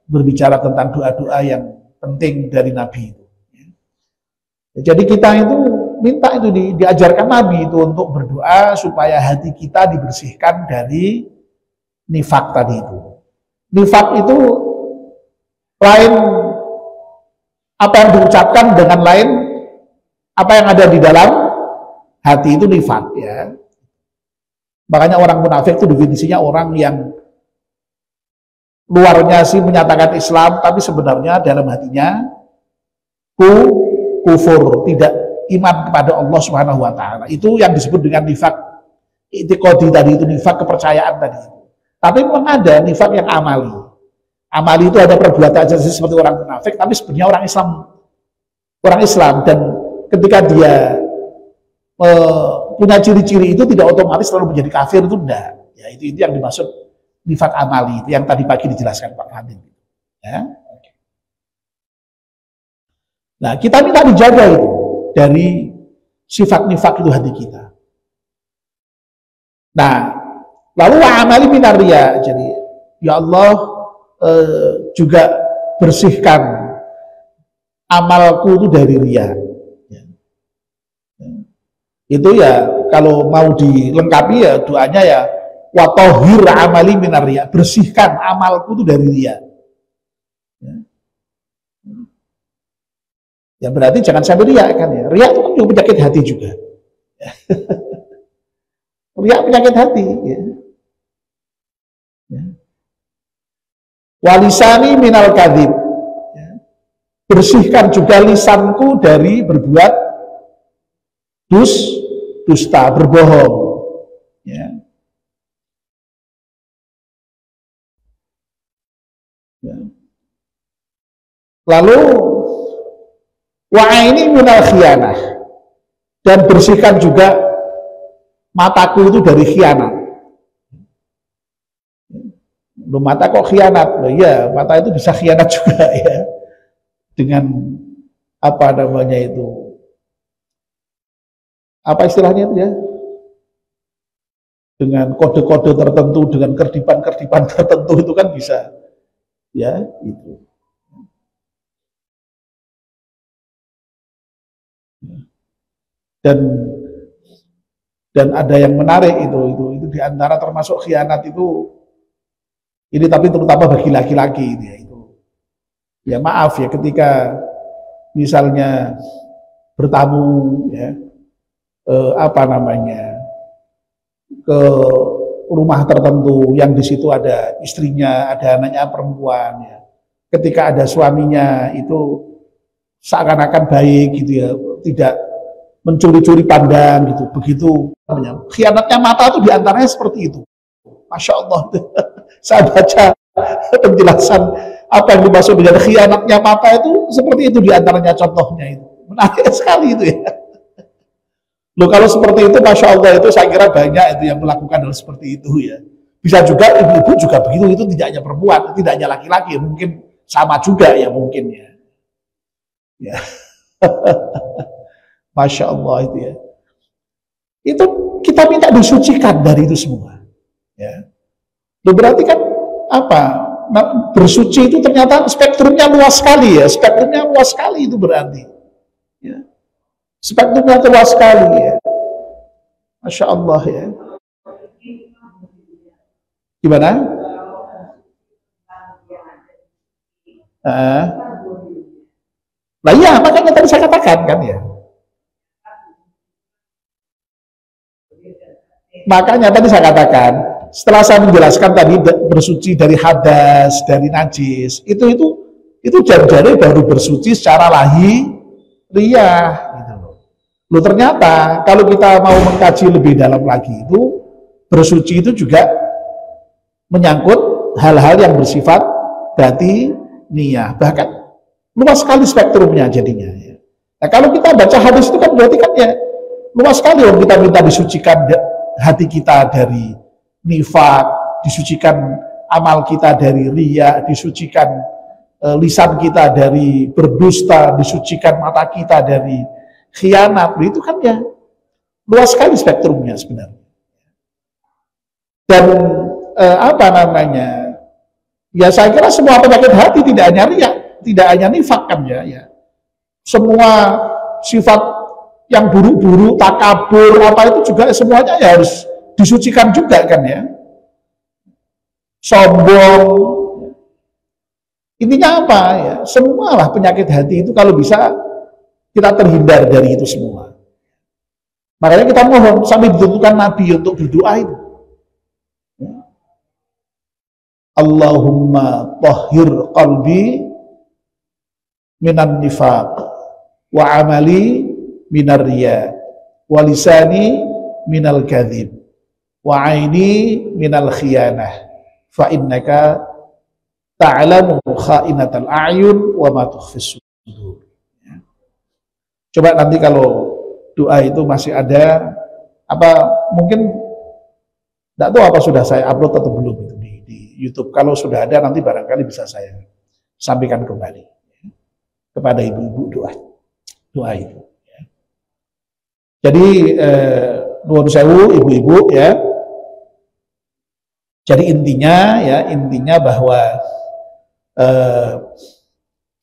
berbicara tentang doa-doa yang penting dari Nabi itu, ya. Jadi kita itu minta itu diajarkan Nabi itu untuk berdoa supaya hati kita dibersihkan dari nifak tadi itu. Nifak itu lain apa yang diucapkan dengan lain apa yang ada di dalam hati, itu nifak ya. Makanya orang munafik itu definisinya orang yang luarnya sih menyatakan Islam, tapi sebenarnya dalam hatinya kufur, tidak iman kepada Allah Subhanahu wa taala. Itu yang disebut dengan nifak i'tiqadi tadi, itu nifak kepercayaan tadi. Tapi memang ada nifak yang amali. Amali itu ada perbuatan aja seperti orang munafik, tapi sebenarnya orang Islam, dan ketika dia punya ciri-ciri itu tidak otomatis selalu menjadi kafir, itu enggak. Ya, itu yang dimaksud nifak amali, itu yang tadi pagi dijelaskan Pak Fadil. Ya. Nah, kita minta dijaga itu dari sifat nifak itu hati kita. Nah, lalu amali minar riya. Jadi, ya Allah juga bersihkan amalku itu dari riya. Ya. Itu ya kalau mau dilengkapi ya doanya ya wa tahhir amali minar riya, bersihkan amalku itu dari riya. Ya berarti jangan sampai riya kan ya. Riya itu kan juga penyakit hati juga. Riya penyakit hati ya. Walisani minal kadhib. Bersihkan juga lisanku dari berbuat dusta, berbohong. Ya. Ya. Lalu wa'aini minal khianah, dan bersihkan juga mataku itu dari khianat. Loh, mata kok khianat? Loh, iya, mata itu bisa khianat juga ya. Dengan apa namanya itu? Apa istilahnya itu ya? Dengan kode-kode tertentu, dengan kerdipan-kerdipan tertentu itu kan bisa. Ya, itu. Dan ada yang menarik itu diantara termasuk khianat itu, ini tapi terutama bagi laki-laki itu ya maaf ya, ketika misalnya bertamu ya apa namanya ke rumah tertentu yang di situ ada istrinya, ada anaknya perempuan ya, ketika ada suaminya itu seakan-akan baik gitu ya, tidak mencuri-curi pandang gitu. Begitu khianatnya mata itu diantaranya seperti itu. Masya Allah. Saya baca penjelasan apa yang dimaksud dengan khianatnya mata itu seperti itu diantaranya contohnya itu. Menarik sekali itu ya. Loh, kalau seperti itu Masya Allah, itu saya kira banyak itu yang melakukan hal seperti itu ya. Bisa juga ibu-ibu juga begitu, itu tidak hanya perempuan, tidak hanya laki-laki, mungkin sama juga ya mungkin ya. Ya. Masya Allah itu ya. Itu kita minta disucikan dari itu semua. Ya. Loh, berarti kan apa? Nah, bersuci itu ternyata spektrumnya luas sekali ya. Spektrumnya luas sekali itu berarti. Ya. Spektrumnya luas sekali ya. Masya Allah ya. Gimana? Nah iya, makanya tadi saya katakan kan ya. Makanya tadi saya katakan, setelah saya menjelaskan tadi bersuci dari hadas, dari najis, itu jari-jari baru bersuci secara lahiriah gitu loh. Loh, ternyata kalau kita mau mengkaji lebih dalam lagi itu, bersuci itu juga menyangkut hal-hal yang bersifat batiniyah, bahkan luas sekali spektrumnya jadinya ya. Nah, kalau kita baca hadis itu kan berarti kan ya luas sekali, orang kita minta disucikan hati kita dari nifak, disucikan amal kita dari riya, disucikan lisan kita dari berdusta, disucikan mata kita dari khianat. Itu kan ya luas sekali spektrumnya sebenarnya. Dan apa namanya, ya saya kira semua penyakit hati, tidak hanya riya, tidak hanya nifak kan ya. Semua sifat yang buruk-buruk, takabur, apa itu juga semuanya ya harus disucikan juga kan ya. sombong. Intinya apa ya? Semualah penyakit hati itu kalau bisa kita terhindar dari itu semua. Makanya kita mohon sampai ditentukan Nabi untuk berdoa itu. Allahumma tahhir qalbi minan nifaq wa amali minar riya wa lisani minal kadhib wa aini minal khiyanah fa innaka ta'lamu kha'inatal a'yun wa ma tukhfis sudur. Coba nanti kalau doa itu masih ada, apa mungkin tidak tahu apa sudah saya upload atau belum itu di YouTube. Kalau sudah ada nanti barangkali bisa saya sampaikan kembali kepada ibu-ibu doa itu. Jadi nuwun sewu ibu-ibu ya. Jadi intinya bahwa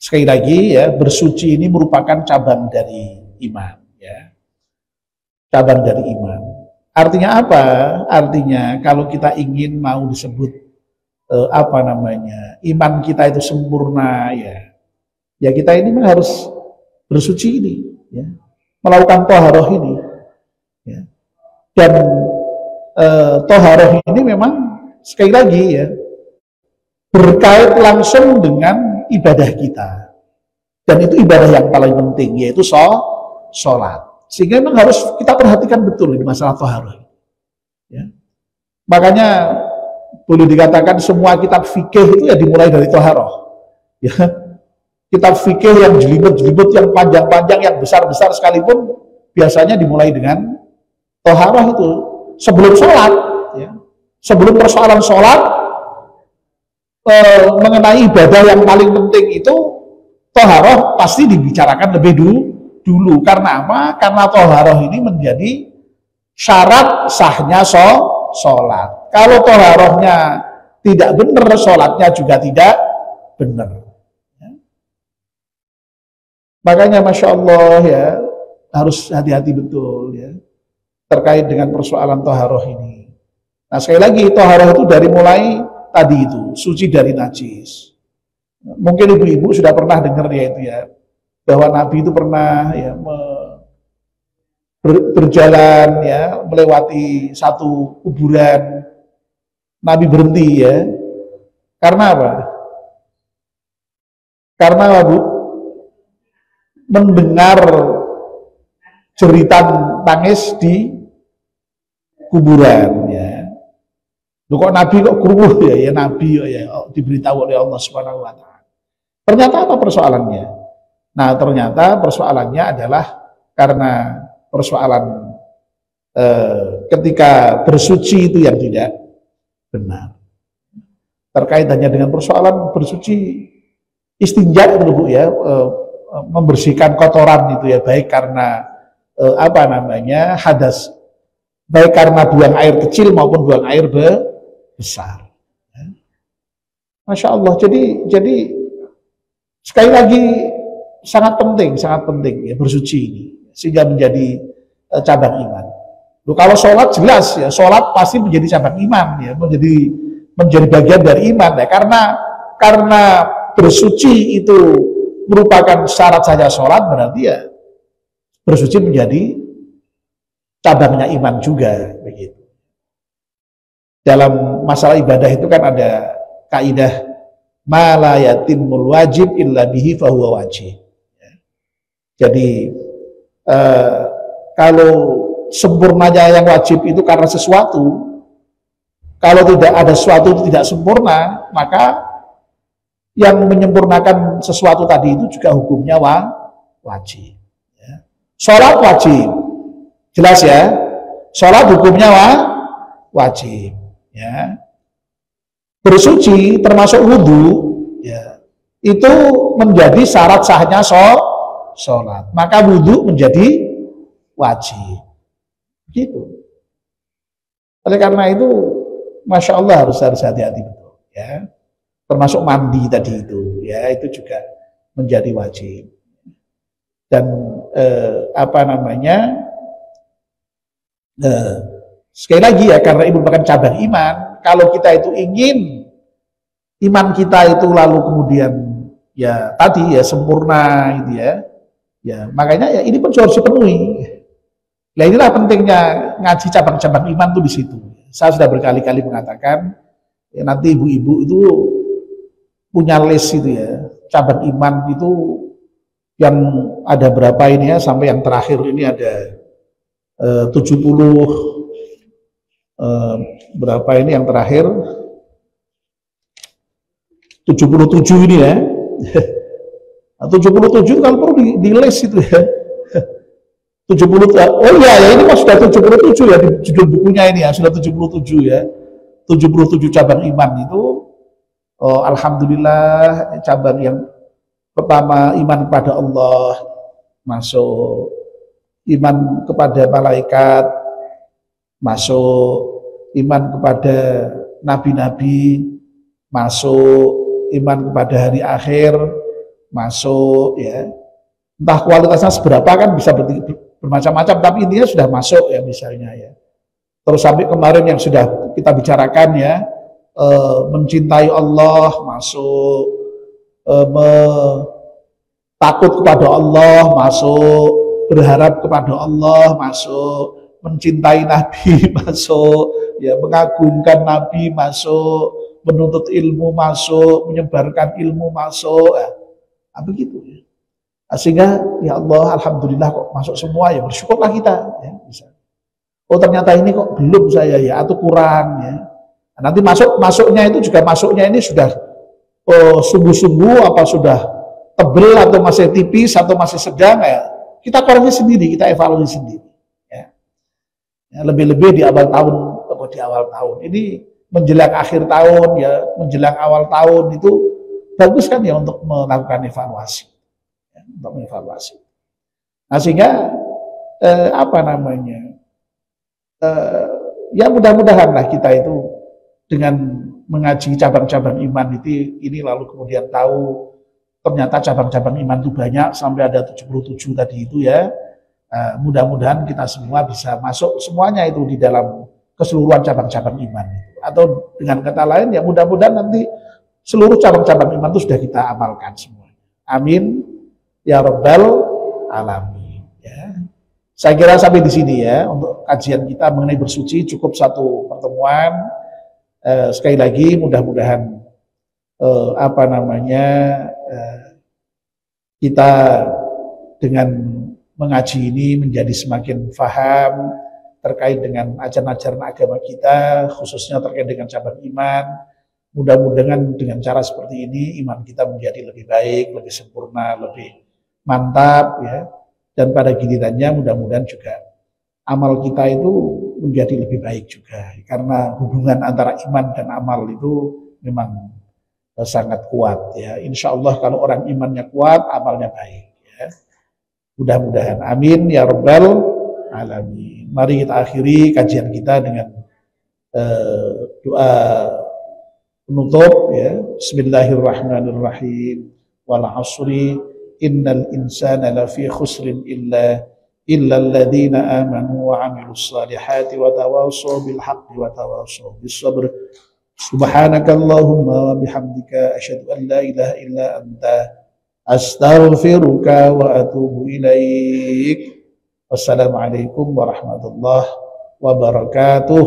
sekali lagi ya, bersuci ini merupakan cabang dari iman ya. Cabang dari iman. Artinya apa? Artinya kalau kita ingin mau disebut iman kita itu sempurna ya. Ya kita ini memang harus bersuci ini ya. Melakukan toharoh ini ya. Dan toharoh ini memang sekali lagi ya berkait langsung dengan ibadah kita, dan itu ibadah yang paling penting, yaitu sholat. Sehingga memang harus kita perhatikan betul ini masalah toharoh ya. Makanya boleh dikatakan semua kitab fikih itu ya dimulai dari toharoh ya. Kitab fikih yang jelimet-jelimet, yang panjang-panjang, yang besar-besar sekalipun biasanya dimulai dengan toharoh itu sebelum sholat ya. Sebelum persoalan sholat, mengenai ibadah yang paling penting itu toharoh pasti dibicarakan lebih dulu. Karena apa? Karena toharoh ini menjadi syarat sahnya sholat. Kalau toharohnya tidak benar, sholatnya juga tidak benar ya. Makanya Masya Allah ya, harus hati-hati betul ya terkait dengan persoalan toharoh ini. Nah sekali lagi, toharoh itu dari mulai tadi itu, suci dari najis. Mungkin ibu-ibu sudah pernah dengar ya itu ya, bahwa Nabi itu pernah ya berjalan ya, melewati satu kuburan. Nabi berhenti ya. Karena apa? Karena Bu mendengar jeritan tangis di kuburan ya. Loh kok Nabi kok keruh ya? Ya Nabi ya diberitahu oleh Allah Subhanahu wa taala. Ternyata apa persoalannya? Nah, ternyata persoalannya adalah karena persoalan ketika bersuci itu yang tidak benar. Terkait hanya dengan persoalan bersuci istinja itu Bu ya, membersihkan kotoran itu ya, baik karena hadas, baik karena buang air kecil maupun buang air besar. Masya Allah. Jadi sekali lagi sangat penting ya bersuci ini sehingga menjadi cabang iman. Loh, kalau sholat jelas ya, sholat pasti menjadi cabang iman ya, menjadi bagian dari iman ya, karena bersuci itu merupakan syarat saja sholat, berarti ya bersuci menjadi cabangnya iman juga begitu. Dalam masalah ibadah itu kan ada kaidah ma la yatimul wajib illa bihi fahuwa wajib. Jadi kalau sempurnanya yang wajib itu karena sesuatu, kalau tidak ada sesuatu itu tidak sempurna, maka yang menyempurnakan sesuatu tadi itu juga hukumnya wajib. Sholat wajib, jelas ya. Sholat hukumnya wajib. Ya. Bersuci termasuk wudhu ya, itu menjadi syarat sahnya sholat, maka wudhu menjadi wajib gitu. Oleh karena itu Masya Allah harus hati-hati betul ya, termasuk mandi tadi itu ya, itu juga menjadi wajib. Dan sekali lagi ya, karena ini merupakan cabang iman, kalau kita itu ingin iman kita itu lalu kemudian ya tadi ya sempurna gitu ya. Ya, makanya ya ini pun harus dipenuhi. Nah inilah pentingnya ngaji cabang-cabang iman tuh di situ. Saya sudah berkali-kali mengatakan ya, nanti ibu-ibu itu punya list itu ya, cabang iman itu yang ada berapa ini ya, sampai yang terakhir ini ada 70 berapa ini yang terakhir 77 ini ya. 77 kalau perlu di list itu ya. 70, oh iya ya ini sudah 77 ya di judul bukunya ini ya, sudah 77 ya. 77 cabang iman itu alhamdulillah cabang yang pertama iman kepada Allah masuk, iman kepada malaikat masuk, iman kepada nabi-nabi masuk, iman kepada hari akhir masuk ya. Entah kualitasnya seberapa kan bisa bermacam-macam, tapi intinya sudah masuk ya misalnya ya. Terus sampai kemarin yang sudah kita bicarakan ya, mencintai Allah masuk, takut kepada Allah masuk, berharap kepada Allah masuk, mencintai Nabi masuk, ya mengagungkan Nabi masuk, menuntut ilmu masuk, menyebarkan ilmu masuk, ya. Begitu ya. Sehingga ya Allah alhamdulillah kok masuk semua ya, bersyukurlah kita ya bisa. Oh ternyata ini kok belum saya ya, atau kurang ya. Nanti masuknya itu juga masuknya ini sudah sungguh-sungguh apa sudah tebel atau masih tipis atau masih sedang ya. Kita koreksi sendiri, kita evaluasi sendiri ya. Ya, lebih-lebih di awal tahun atau di awal tahun. Ini menjelang akhir tahun ya, menjelang awal tahun itu bagus kan ya untuk melakukan evaluasi. Ya, untuk mengevaluasi. Nah sehingga ya mudah-mudahan lah kita itu dengan mengaji cabang-cabang iman itu ini lalu kemudian tahu ternyata cabang-cabang iman itu banyak sampai ada 77 tadi itu ya. Mudah-mudahan kita semua bisa masuk semuanya itu di dalam keseluruhan cabang-cabang iman itu. Atau dengan kata lain ya mudah-mudahan nanti seluruh cabang-cabang iman itu sudah kita amalkan semua. Amin ya rabbal alamin ya. Saya kira sampai di sini ya untuk kajian kita mengenai bersuci, cukup satu pertemuan. Sekali lagi mudah-mudahan kita dengan mengaji ini menjadi semakin paham terkait dengan ajaran-ajaran agama kita, khususnya terkait dengan cabang iman. Mudah-mudahan dengan cara seperti ini iman kita menjadi lebih baik, lebih sempurna, lebih mantap ya. Dan pada gilirannya mudah-mudahan juga amal kita itu menjadi lebih baik juga. Karena hubungan antara iman dan amal itu memang sangat kuat ya. Insya Allah kalau orang imannya kuat, amalnya baik ya. Mudah-mudahan. Amin ya rabbal alamin. Mari kita akhiri kajian kita dengan doa penutup ya. Bismillahirrahmanirrahim. Wal 'ashri innal insana lafi khusrin illa alladhina amanu wa 'amilus salihati wa tawassaw bil haqqi wa tawassaw bis sabr. Subhanakallahumma wa bihamdika asyhadu an la ilaha illa anta astaghfiruka wa atubu ilaik. Wassalamualaikum warahmatullahi wabarakatuh.